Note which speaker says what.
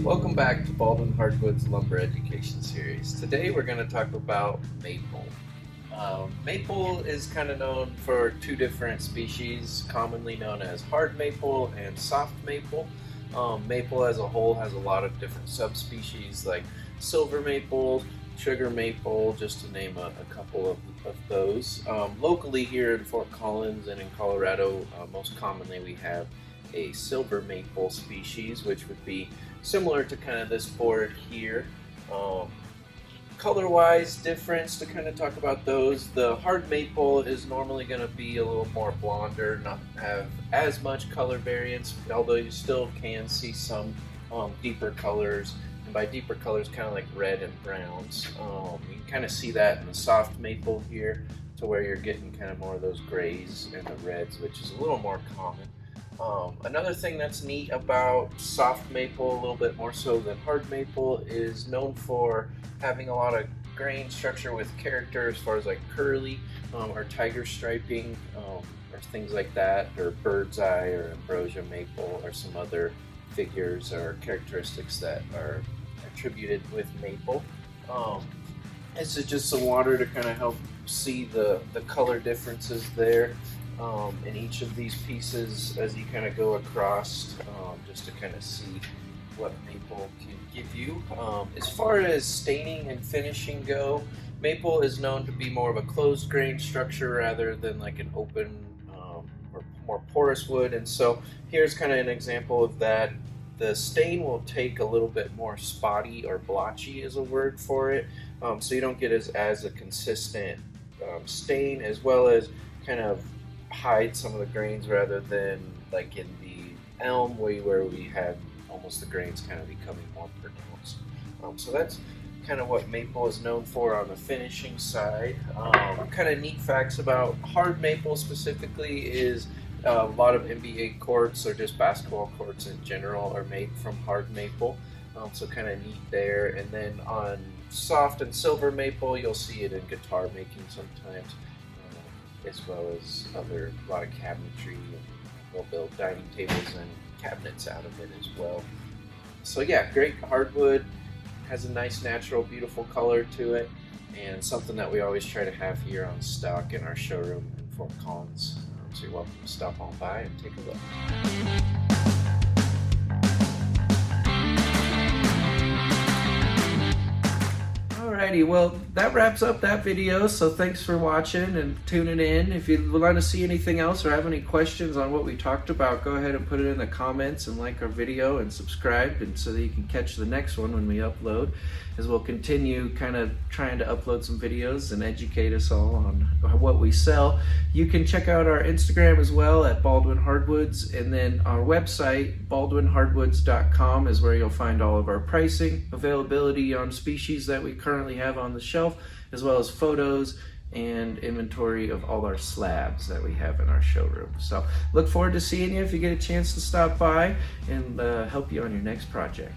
Speaker 1: Welcome back to Baldwin Hardwood's Lumber Education Series. Today we're going to talk about maple. Maple is kind of known for two different species, commonly known as hard maple and soft maple. Maple as a whole has a lot of different subspecies like silver maple, sugar maple, just to name a couple of those. Locally here in Fort Collins and in Colorado, most commonly we have a silver maple species, which would be similar to kind of this board here. Color-wise difference to kind of talk about those, the hard maple is normally going to be a little more blonder, not have as much color variance, although you still can see some deeper colors. And by deeper colors, kind of like red and browns. You can kind of see that in the soft maple here, to where you're getting kind of more of those grays and the reds, which is a little more common. Another thing that's neat about soft maple, a little bit more so than hard maple, is known for having a lot of grain structure with character as far as like curly or tiger striping or things like that, or bird's eye or ambrosia maple or some other figures or characteristics that are attributed with maple. This is just some water to kind of help see the color differences there. In each of these pieces as you kind of go across, just to kind of see what maple can give you. As far as staining and finishing go, maple is known to be more of a closed grain structure rather than like an open or more porous wood, and so here's kind of an example of that. The stain will take a little bit more spotty, or blotchy is a word for it, so you don't get as a consistent stain, as well as kind of hide some of the grains, rather than like in the elm where we had almost the grains kind of becoming more pronounced. So that's kind of what maple is known for on the finishing side. Kind of neat facts about hard maple specifically is a lot of NBA courts, or just basketball courts in general, are made from hard maple. So kind of neat there. And then on soft and silver maple, you'll see it in guitar making sometimes, as well as a lot of cabinetry, and we'll build dining tables and cabinets out of it as well. So yeah, great hardwood, has a nice natural beautiful color to it, and something that we always try to have here on stock in our showroom in Fort Collins. So you're welcome to stop on by and take a look. Alrighty, well, that wraps up that video, so thanks for watching and tuning in. If you want to see anything else or have any questions on what we talked about, go ahead and put it in the comments and like our video and subscribe, and so that you can catch the next one when we upload, as we'll continue kind of trying to upload some videos and educate us all on what we sell. You can check out our Instagram as well at Baldwin Hardwoods, and then our website, baldwinhardwoods.com, is where you'll find all of our pricing, availability on species that we currently have on the shelf, as well as photos and inventory of all our slabs that we have in our showroom. So look forward to seeing you if you get a chance to stop by, and help you on your next project.